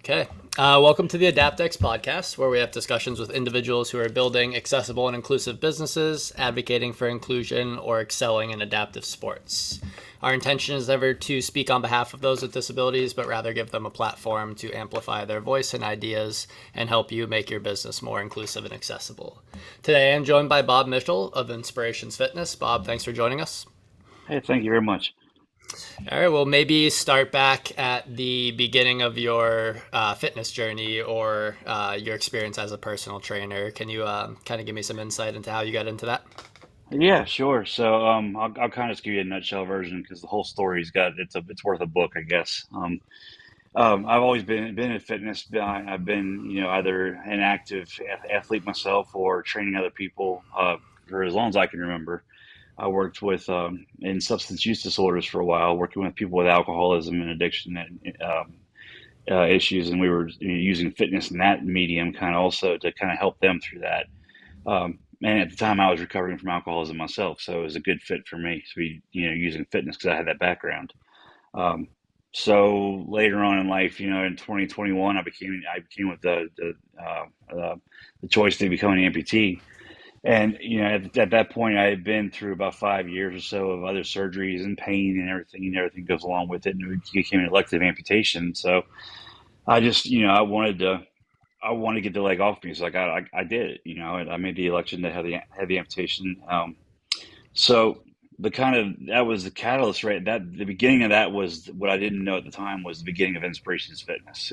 Okay. Welcome to the AdaptX podcast, where we have discussions with individuals who are building accessible and inclusive businesses, advocating for inclusion, or excelling in adaptive sports. Our intention is never to speak on behalf of those with disabilities, but rather give them a platform to amplify their voice and ideas and help you make your business more inclusive and accessible. Today, I'm joined by Bob Mitchell of Inspirations Fitness. Bob, thanks for joining us. Hey, thank you very much. All right, well, maybe start back at the beginning of your fitness journey or your experience as a personal trainer. Can you kind of give me some insight into how you got into that? Yeah, sure. I'll kind of just give you a nutshell version because the whole story's got it's worth a book, I guess. I've always been in fitness. I've been either an active athlete myself or training other people for as long as I can remember. I worked with in substance use disorders for a while, working with people with alcoholism and addiction and issues, and we were using fitness in that medium kind of also to kind of help them through that. And at the time, I was recovering from alcoholism myself, so it was a good fit for me to be, using fitness because I had that background. Um, so later on in life, in 2021, I became with the choice to become an amputee. And at that point, I had been through about 5 years or so of other surgeries and pain and everything, goes along with it, and it became an elective amputation. So I just, I wanted to get the leg off me, so I did it. I made the election to have the amputation. So the kind of that was the catalyst, right? That the beginning of that was what I didn't know at the time was the beginning of Inspirations Fitness.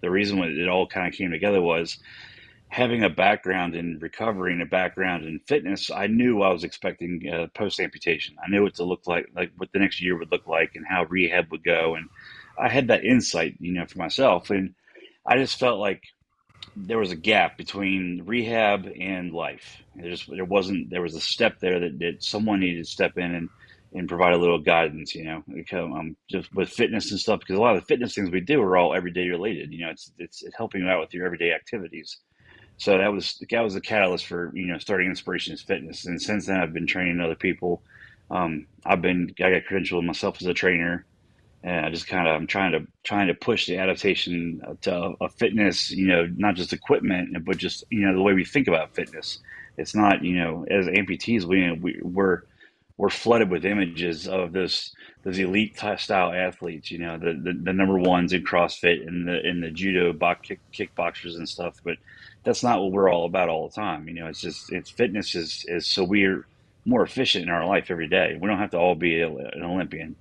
The reason why it all kind of came together was having a background in recovery and a background in fitness. I knew I was expecting post amputation. I knew what to look like what the next year would look like, and how rehab would go, and I had that insight, for myself, and I just felt like there was a gap between rehab and life. There was a step there that someone needed to step in and provide a little guidance, because, just with fitness and stuff, because a lot of the fitness things we do are all everyday related. It's helping you out with your everyday activities. So that was the catalyst for starting Inspirations Fitness, and since then I've been training other people. I got credentialed myself as a trainer, and I just kind of I'm trying to push the adaptation to a fitness, not just equipment, but just the way we think about fitness. It's not, as amputees, we're flooded with images of those elite style athletes, the number ones in CrossFit and the judo kickboxers and stuff. But that's not what we're all about all the time. It's fitness is so we're more efficient in our life every day. We don't have to all be an Olympian.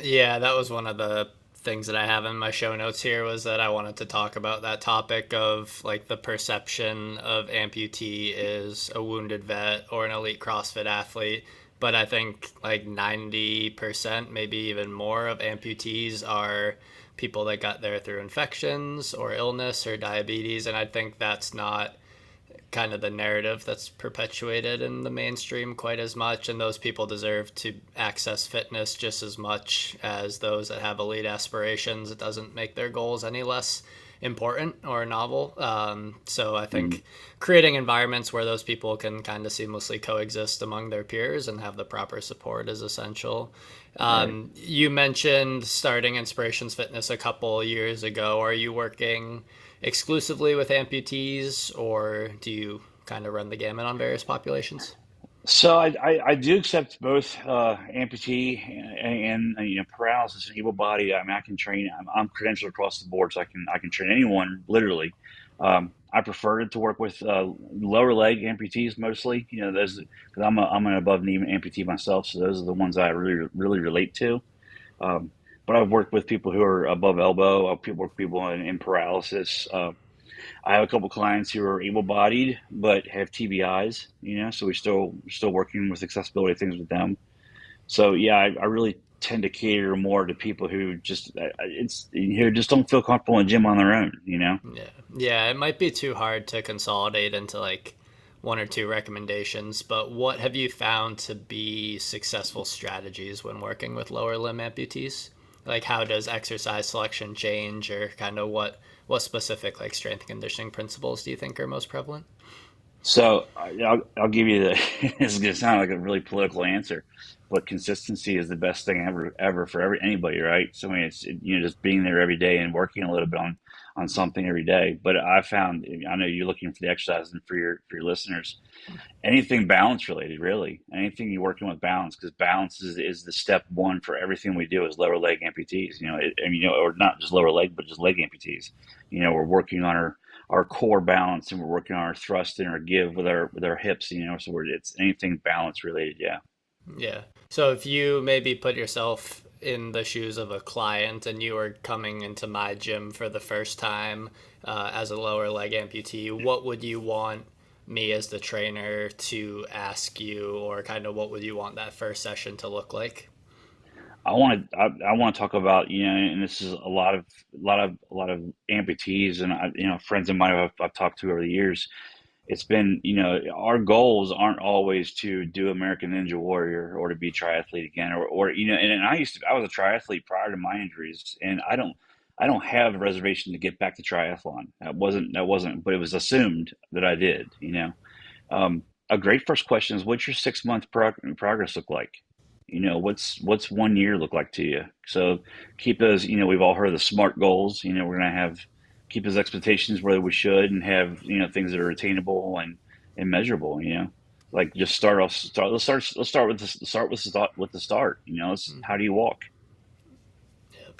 Yeah, that was one of the things that I have in my show notes here was that I wanted to talk about that topic of like the perception of amputee is a wounded vet or an elite CrossFit athlete. But I think like 90%, maybe even more, of amputees are people that got there through infections or illness or diabetes. And I think that's not kind of the narrative that's perpetuated in the mainstream quite as much, and those people deserve to access fitness just as much as those that have elite aspirations. It doesn't make their goals any less important or novel. So I Mhm. think creating environments where those people can kind of seamlessly coexist among their peers and have the proper support is essential. Right. You mentioned starting Inspirations Fitness a couple years ago. Are you working exclusively with amputees, or do you kind of run the gamut on various populations? So I do accept both amputee and paralysis and able body. I mean, I can train. I'm credentialed across the board, so I can train anyone literally. I prefer to work with lower leg amputees mostly. Those because I'm an above knee amputee myself, so those are the ones I really relate to. Um, but I've worked with people who are above elbow. I've worked with people in paralysis. I have a couple clients who are able-bodied but have TBIs, so we're still working with accessibility things with them. So yeah, I really tend to cater more to people who just don't feel comfortable in the gym on their own. Yeah. Yeah, it might be too hard to consolidate into like one or two recommendations, but what have you found to be successful strategies when working with lower limb amputees? Like how does exercise selection change, or kind of what specific like strength and conditioning principles do you think are most prevalent? So I'll give you the. This is gonna sound like a really political answer, but consistency is the best thing ever for anybody, right? So I mean, it's just being there every day and working a little bit on something every day. But I found, I know you're looking for the exercise, and for your listeners, anything balance related, really, anything you're working with balance, because balance is the step one for everything we do as lower leg amputees. Or not just lower leg, but just leg amputees. We're working on our core balance, and we're working on our thrust and our give with our hips. So it's anything balance related. Yeah. Yeah. So if you maybe put yourself in the shoes of a client and you were coming into my gym for the first time as a lower leg amputee, what would you want me as the trainer to ask you, or kind of what would you want that first session to look like? I want to talk about, and this is a lot of amputees, and friends of mine I've talked to over the years. It's been, our goals aren't always to do American Ninja Warrior or to be triathlete again, or and I was a triathlete prior to my injuries, and I don't have a reservation to get back to triathlon. That wasn't, but it was assumed that I did. A great first question is, what's your 6 month progress look like? What's 1 year look like to you? So keep those. We've all heard of the SMART goals. We're gonna keep those expectations where we should, and have things that are attainable and measurable. Like just start off. Let's start with the start. How do you walk?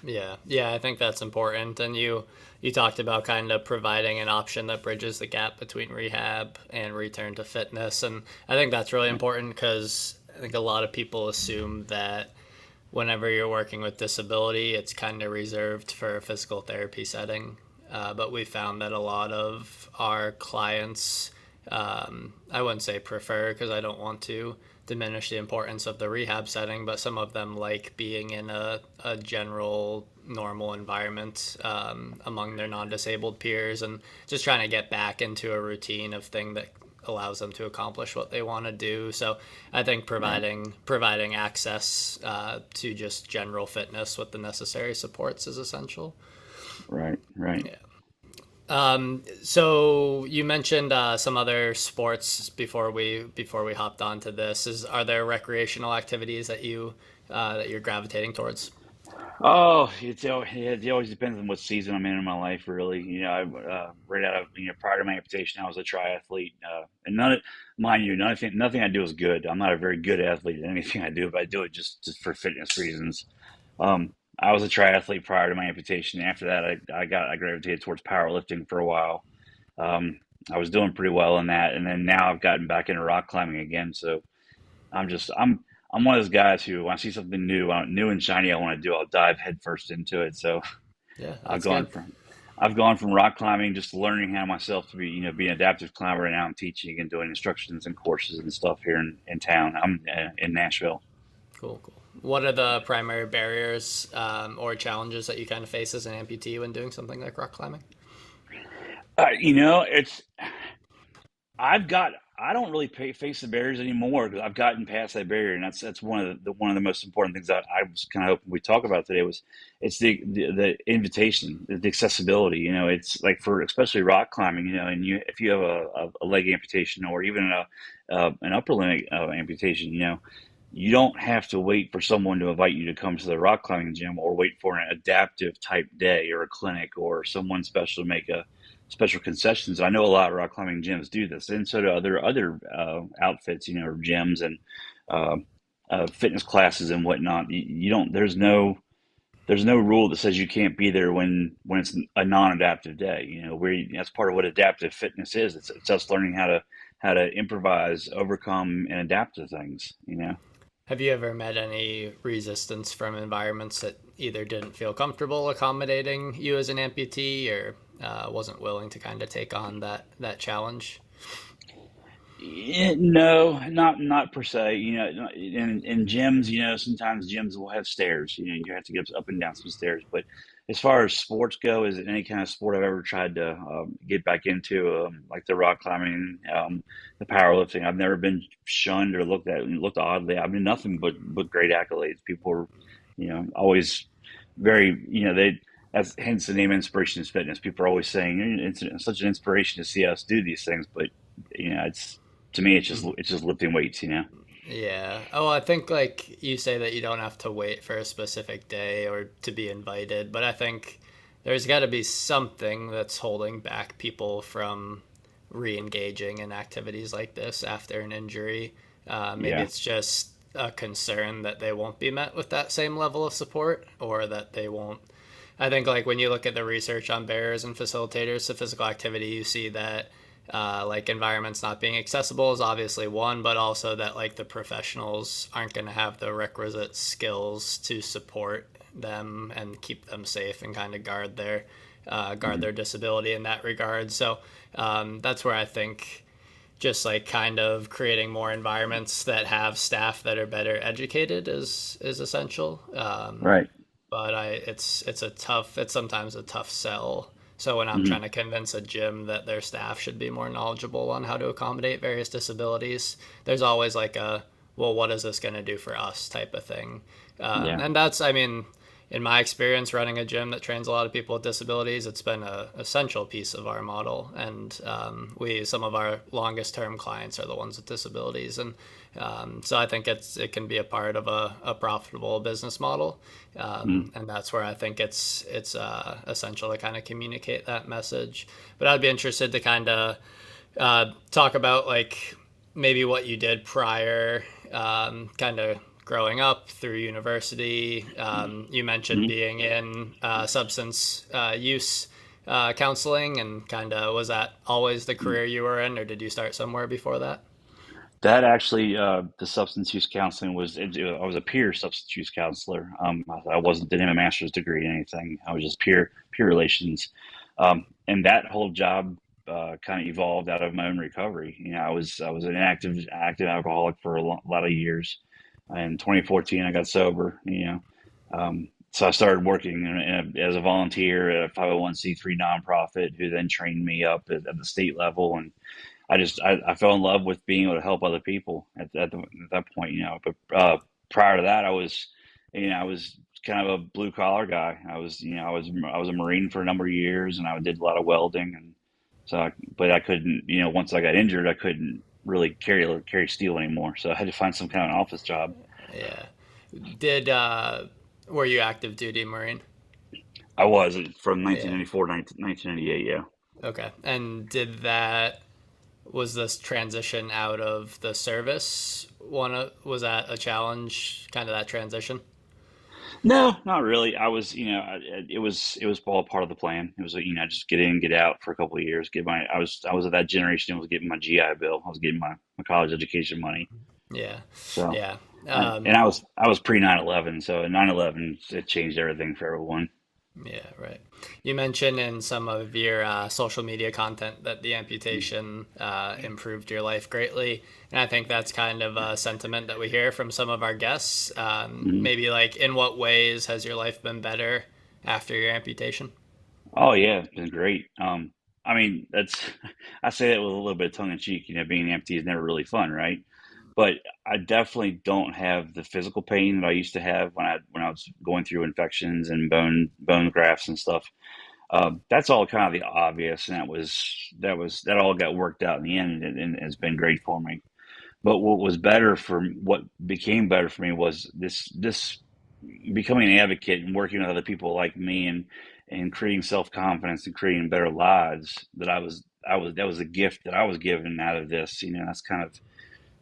Yeah, yeah, I think that's important. And you talked about kind of providing an option that bridges the gap between rehab and return to fitness, and I think that's really Right. important because I think a lot of people assume that whenever you're working with disability, it's kind of reserved for a physical therapy setting. But we found that a lot of our clients, I wouldn't say prefer because I don't want to diminish the importance of the rehab setting, but some of them like being in a general normal environment among their non-disabled peers and just trying to get back into a routine of thing that allows them to accomplish what they want to do. So I think Right. providing access to just general fitness with the necessary supports is essential. Right. Right. Yeah. So you mentioned some other sports before we hopped onto this. Are there recreational activities that you're gravitating towards? Oh, it always depends on what season I'm in my life, really. Right out of, prior to my amputation, I was a triathlete, and mind you, nothing I do is good. I'm not a very good athlete at anything I do, but I do it just for fitness reasons. I was a triathlete prior to my amputation. After that, I gravitated towards powerlifting for a while. Um, I was doing pretty well in that, and then now I've gotten back into rock climbing again. So I'm one of those guys who, when I see something new and shiny, I want to do, I'll dive headfirst into it. So Yeah, I've that's gone good. from I've gone from rock climbing, just learning how myself to be an adaptive climber, and now I'm teaching and doing instructions and courses and stuff here in town. I'm in Nashville. Cool, cool. What are the primary barriers or challenges that you kind of face as an amputee when doing something like rock climbing? It's I don't really face the barriers anymore because I've gotten past that barrier, and that's one of the most important things that I was kind of hoping we talk about today was it's the invitation, the accessibility. It's like, for especially rock climbing, and if you have a leg amputation, or even an upper limb amputation, you don't have to wait for someone to invite you to come to the rock climbing gym, or wait for an adaptive type day or a clinic or someone special to make a special concessions. I know a lot of rock climbing gyms do this, and so do other outfits, or gyms and uh, fitness classes and whatnot. You don't. There's no rule that says you can't be there when it's a non-adaptive day. That's part of what adaptive fitness is. It's us learning how to improvise, overcome, and adapt to things. Have you ever met any resistance from environments that either didn't feel comfortable accommodating you as an amputee or wasn't willing to kind of take on that challenge? No, not per se. In gyms, sometimes gyms will have stairs. You have to get up and down some stairs. But as far as sports go, is any kind of sport I've ever tried to get back into, like the rock climbing, the powerlifting, I've never been shunned or looked oddly. I mean, nothing but great accolades. People are, always very, that's hence the name Inspiration is Fitness. People are always saying it's such an inspiration to see us do these things, but it's to me it's just lifting weights. Yeah. Oh, I think like you say that you don't have to wait for a specific day or to be invited, but I think there's got to be something that's holding back people from re-engaging in activities like this after an injury. Maybe Yeah. it's just a concern that they won't be met with that same level of support, or that they won't. I think like when you look at the research on barriers and facilitators to physical activity, you see that like environments not being accessible is obviously one, but also that like the professionals aren't going to have the requisite skills to support them and keep them safe and kind of guard Mhm. their disability in that regard. So that's where I think just like kind of creating more environments that have staff that are better educated is essential. Right. But it's sometimes a tough sell. So when I'm Hmm. trying to convince a gym that their staff should be more knowledgeable on how to accommodate various disabilities, there's always like a, well, what is this going to do for us type of thing. Yeah. And that's, I mean, in my experience running a gym that trains a lot of people with disabilities, it's been a essential piece of our model. And some of our longest term clients are the ones with disabilities. And so I think it can be a part of a profitable business model. Hmm. And that's where I think it's essential to kind of communicate that message. But I'd be interested to kind of talk about like maybe what you did prior, kind of growing up through university. You mentioned Hmm. being in substance use counseling, and kind of was that always the career you were in, or did you start somewhere before that? That actually, the substance use counseling I was a peer substance use counselor. I didn't have a master's degree in anything. I was just peer relations. And that whole job kind of evolved out of my own recovery. I was an active alcoholic for lot of years. In 2014, I got sober. So I started working as a volunteer at a 501(c)(3) nonprofit, who then trained me up at the state level, and I fell in love with being able to help other people at that point. But prior to that, I was kind of a blue collar guy. I was a Marine for a number of years, and I did a lot of welding, and but I couldn't, once I got injured, I couldn't really carry steel anymore. So I had to find some kind of an office job. Yeah. Did were you active duty Marine? I was from Yeah. 1994 to 1998. Yeah. Okay. And did that was this transition out of the service was that a challenge, kind of that transition? No, not really. It was all part of the plan. It was, just get in, get out for a couple of years, I was at that generation who was getting my GI Bill. I was getting my college education money. Yeah. So, Yeah. and I was pre 9/11. So 9/11, it changed everything for everyone. Yeah, right. You mentioned in some of your social media content that the amputation improved your life greatly. And I think that's kind of a sentiment that we hear from some of our guests. Hmm. Maybe like, in what ways has your life been better after your amputation? Oh yeah, it's been great. I mean, I say that with a little bit of tongue in cheek. Being an amputee is never really fun, right? But I definitely don't have the physical pain that I used to have when I was going through infections and bone grafts and stuff. That's all kind of the obvious, and that all got worked out in the end, and it's been great for me. But what became better for me was this becoming an advocate and working with other people like me, and creating self-confidence and creating better lives. That was a gift that I was given out of this.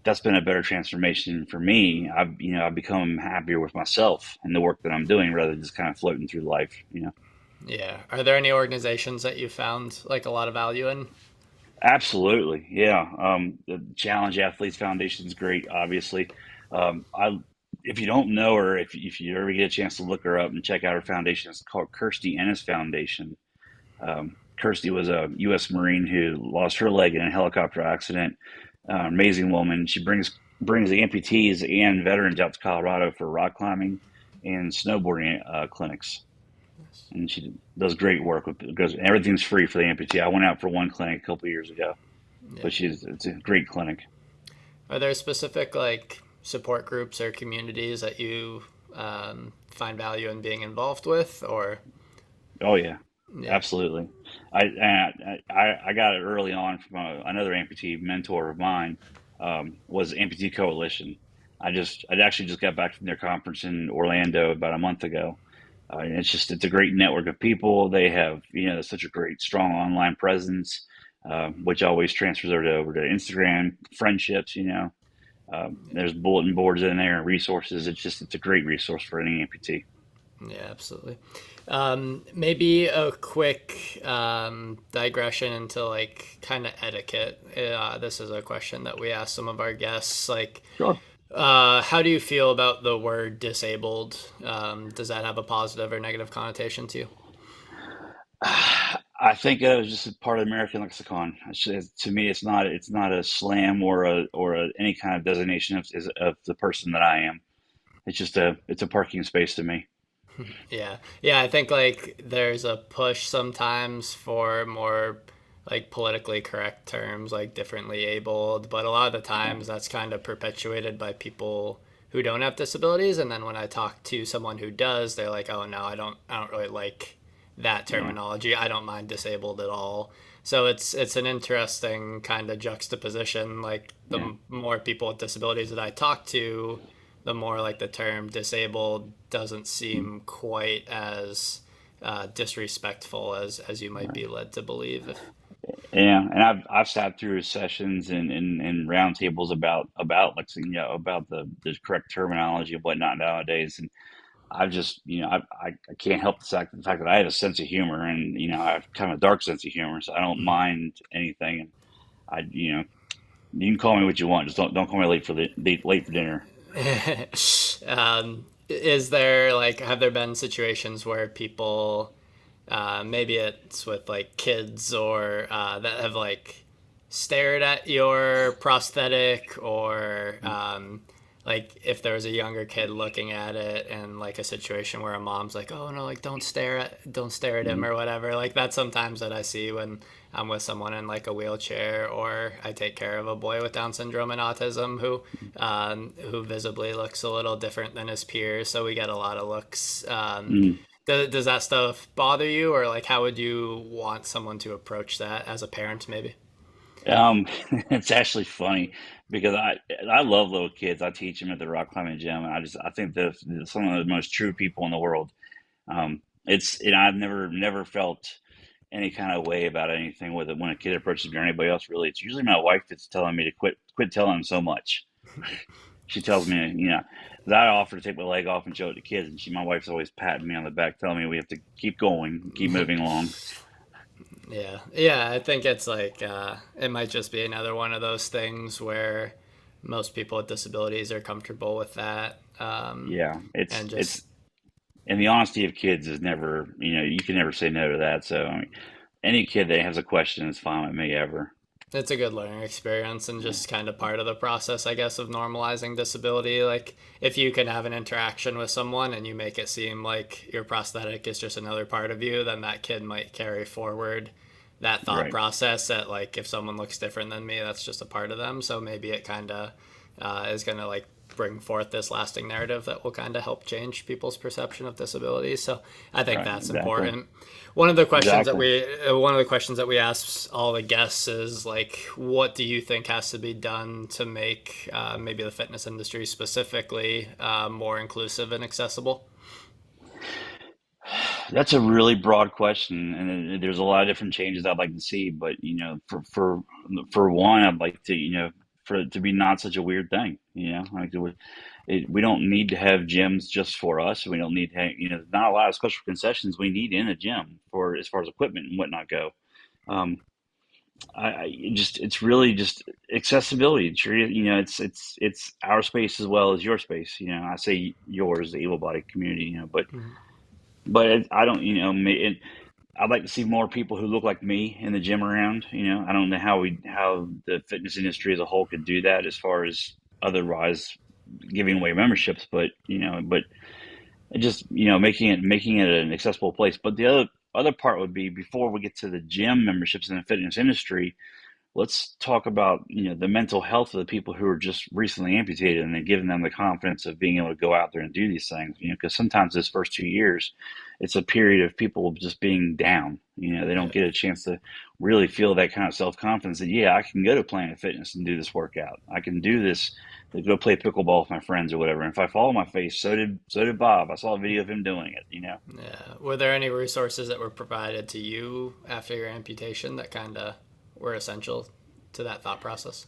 That's been a better transformation for me. I've become happier with myself and the work that I'm doing, rather than just kind of floating through life. Yeah. Are there any organizations that you found like a lot of value in? Absolutely, yeah. The Challenge Athletes Foundation is great, obviously. I If you don't know her, if you ever get a chance to look her up and check out her foundation, it's called Kirstie Ennis Foundation. Kirstie was a U.S. Marine who lost her leg in a helicopter accident. Amazing woman. She brings the amputees and veterans out to Colorado for rock climbing and snowboarding clinics, and she does great work because everything's free for the amputee. I went out for one clinic a couple of years ago, Yeah. but it's a great clinic. Are there specific like support groups or communities that you find value in being involved with, or Oh yeah, yeah? absolutely. I got it early on from another amputee mentor of mine, was Amputee Coalition. I actually just got back from their conference in Orlando about a month ago. And it's a great network of people. They have, such a great, strong online presence, which always transfers over to Instagram friendships. There's bulletin boards in there and resources. It's a great resource for any amputee. Yeah, absolutely. Maybe a quick digression into like kind of etiquette. This is a question that we ask some of our guests. Like, Sure. how do you feel about the word disabled? Does that have a positive or negative connotation to you? I think it was just a part of the American lexicon. To me, it's not a slam or any kind of designation of the person that I am. It's a parking space to me. Yeah. Yeah, I think like there's a push sometimes for more like politically correct terms like differently abled, but a lot of the Yeah, times that's kind of perpetuated by people who don't have disabilities, and then when I talk to someone who does, they're like, "Oh no, I don't really like that yeah, terminology. I don't mind disabled at all." So it's an interesting kind of juxtaposition. Like yeah. the more people with disabilities that I talk to, the more like the term disabled doesn't Mm. seem quite as disrespectful as you might be led to believe. If Yeah, and I've sat through sessions and roundtables about like about the correct terminology and whatnot nowadays, and I've just I can't help the fact that I have a sense of humor, and I have kind of a dark sense of humor, so I don't mind anything. And you can call me what you want, just don't call me late for dinner. is there like have there been situations where people maybe it's with like kids or that have like stared at your prosthetic or like if there was a younger kid looking at it and like a situation where a mom's like, oh no, like don't stare at him Mm-hmm. or whatever, like that's sometimes that I see when I'm with someone in like a wheelchair or I take care of a boy with Down syndrome and autism who visibly looks a little different than his peers, so we get a lot of looks. Does that stuff bother you, or like how would you want someone to approach that as a parent, maybe? It's actually funny because I love little kids. I teach them at the rock climbing gym, and I think they're some of the most true people in the world. I've never felt any kind of way about anything with it when a kid approaches me or anybody else. Really, it's usually my wife that's telling me to quit telling them so much. She tells me, that I offer to take my leg off and show it to kids, and my wife's always patting me on the back, telling me we have to keep going, keep moving along. Yeah, yeah. I think it's like it might just be another one of those things where most people with disabilities are comfortable with that, Yeah, and it's just and the honesty of kids is never, you can never say no to that. So I mean, any kid that has a question is fine with me ever. it's a good learning experience and Yeah, just kind of part of the process, I guess, of normalizing disability. Like, if you can have an interaction with someone and you make it seem like your prosthetic is just another part of you, then that kid might carry forward that thought right, process that, like, if someone looks different than me, that's just a part of them. So maybe it kind of is going to, like, bring forth this lasting narrative that will kind of help change people's perception of disability. So I think right, that's exactly, important. exactly. One of the questions that we ask all the guests is like, what do you think has to be done to make maybe the fitness industry specifically more inclusive and accessible? That's a really broad question, and there's a lot of different changes I'd like to see. But for one, I'd like to for it to be not such a weird thing. Like we don't need to have gyms just for us. We don't need to have, not a lot of special concessions we need in a gym for as far as equipment and whatnot go. Um, it's really just accessibility. It's our space as well as your space. I say yours, the able-bodied community. I don't, I'd like to see more people who look like me in the gym around. I don't know how the fitness industry as a whole could do that as far as otherwise giving away memberships, but it just making it an accessible place. But the other part would be before we get to the gym memberships in the fitness industry, let's talk about the mental health of the people who are just recently amputated, and then giving them the confidence of being able to go out there and do these things. Because sometimes those first 2 years, it's a period of people just being down. They don't get a chance to really feel that kind of self-confidence that, yeah, I can go to Planet Fitness and do this workout. I can do this, go play pickleball with my friends or whatever. And if I fall on my face, so did Bob. I saw a video of him doing it. Yeah. Were there any resources that were provided to you after your amputation that kind of were essential to that thought process?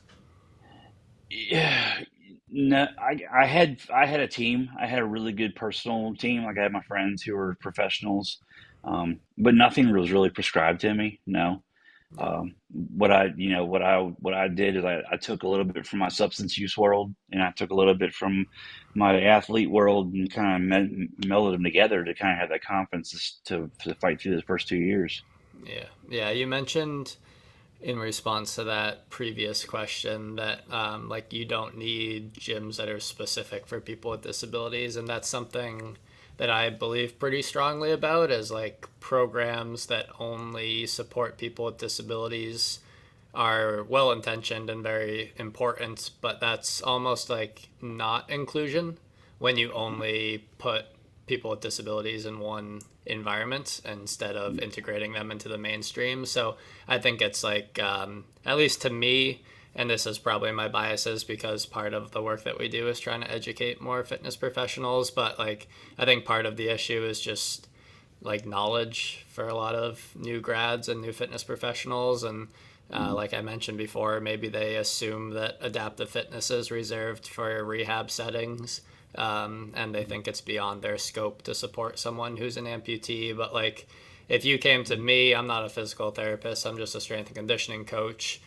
Yeah, no, I had a team. I had a really good personal team. Like I had my friends who were professionals, but nothing was really prescribed to me. No. Yeah. What I did is I took a little bit from my substance use world, and I took a little bit from my athlete world, and kind of melded them together to kind of have that confidence to fight through those first 2 years. Yeah. Yeah. You mentioned in response to that previous question that like you don't need gyms that are specific for people with disabilities, and that's something that I believe pretty strongly about, is like programs that only support people with disabilities are well intentioned and very important, but that's almost like not inclusion when you only put people with disabilities in one environment instead of integrating them into the mainstream. So I think it's like, at least to me, and this is probably my biases because part of the work that we do is trying to educate more fitness professionals, but like I think part of the issue is just like knowledge for a lot of new grads and new fitness professionals. And like I mentioned before, maybe they assume that adaptive fitness is reserved for rehab settings, and they think it's beyond their scope to support someone who's an amputee. But like, if you came to me, I'm not a physical therapist, I'm just a strength and conditioning coach.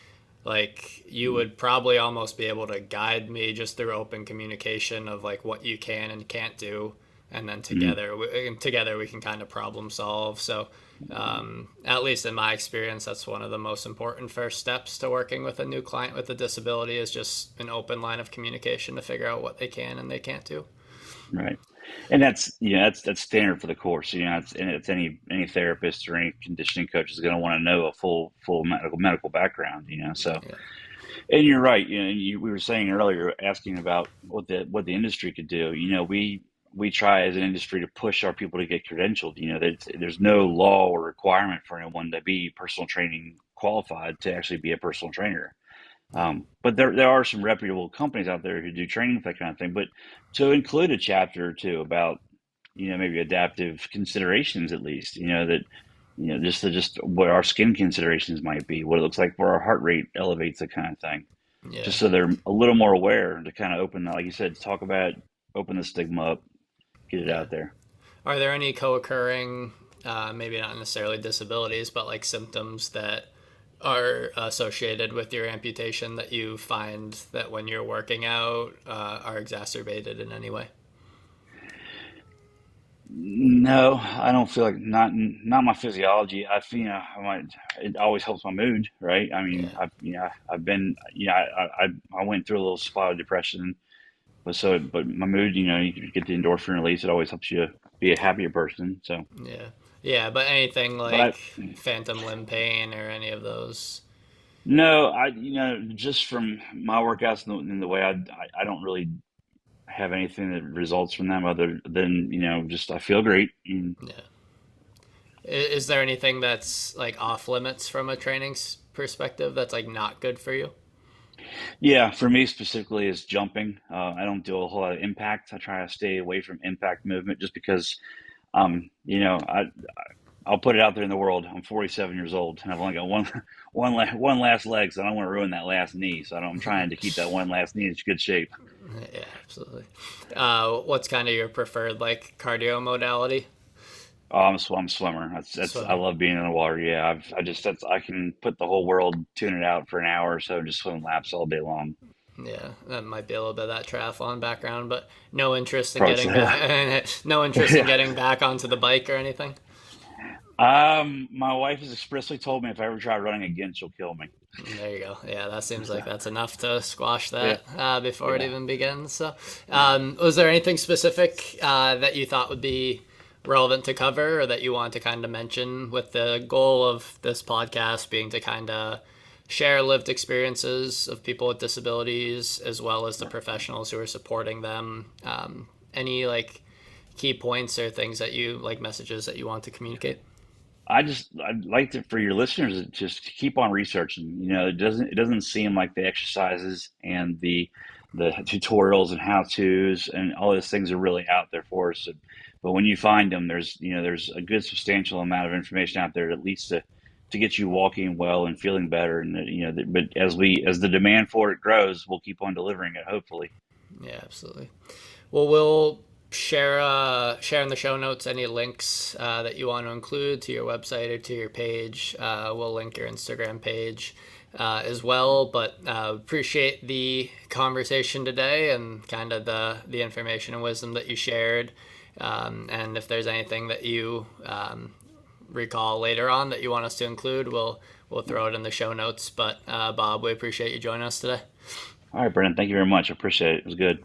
Like, you would probably almost be able to guide me just through open communication of like what you can and can't do, and then Mhm. together we can kind of problem solve. So at least in my experience, that's one of the most important first steps to working with a new client with a disability, is just an open line of communication to figure out what they can and they can't do. Right. And that's standard for the course. It's any therapist or any conditioning coach is going to want to know a full medical background. So, Yeah. and you're right. We were saying earlier, asking about what the industry could do. We try as an industry to push our people to get credentialed. There's no law or requirement for anyone to be personal training qualified to actually be a personal trainer. Yeah. But there are some reputable companies out there who do training for that kind of thing. But to include a chapter or two about, maybe adaptive considerations at least, that, just what our skin considerations might be, what it looks like where our heart rate elevates, that kind of thing. Yeah. Just so they're a little more aware to kind of open, like you said, talk about it, open the stigma up, get it Yeah. out there. Are there any co-occurring, maybe not necessarily disabilities, but like symptoms that are associated with your amputation that you find that when you're working out are exacerbated in any way? No, I don't feel like not my physiology. I feel it always helps my mood, right? I mean, Yeah. I've been I went through a little spot of depression, but my mood, you get the endorphin release. It always helps you be a happier person. So, Yeah. Yeah, but anything but I like phantom limb pain or any of those? no, just from my workouts and the way I don't really have anything that results from them other than just I feel great. And Yeah. Is there anything that's like off limits from a training perspective that's like not good for you? yeah, for me specifically is jumping. I don't do a whole lot of impact. I try to stay away from impact movement just because, I'll put it out there in the world. I'm 47 years old and I've only got one last leg, so I don't want to ruin that last knee. So I'm trying to keep that one last knee in good shape. Yeah, absolutely. What's kind of your preferred like cardio modality? Oh, I'm a swimmer. I Swimming. love being in the water. Yeah, I can put the whole world, tune it out for an hour or so, and just swim laps all day long. Yeah, that might be a little bit of that triathlon background, but no interest in Probably getting so. back. No interest in Yeah. getting back onto the bike or anything. My wife has expressly told me if I ever try running again, she'll kill me. There you go. Yeah, that seems like that's enough to squash Yeah, that before it yeah. even begins. So, was there anything specific that you thought would be relevant to cover, or that you want to kind of mention, with the goal of this podcast being to kind of share lived experiences of people with disabilities as well as the professionals who are supporting them? Any like key points or things that you like, messages that you want to communicate? I'd like to, for your listeners, to just keep on researching. It doesn't seem like the exercises and the tutorials and how tos and all those things are really out there for us. But when you find them, there's a good substantial amount of information out there, at least to get you walking well and feeling better. And but as the demand for it grows, we'll keep on delivering it, hopefully. Yeah, absolutely. Well, we'll share in the show notes any links that you want to include to your website or to your page. We'll link your Instagram page as well. But appreciate the conversation today and kind of the information and wisdom that you shared. And if there's anything that you recall later on that you want us to include, we'll throw it in the show notes. But Bob, we appreciate you joining us today. All right, Brendan, thank you very much. I appreciate it. It was good.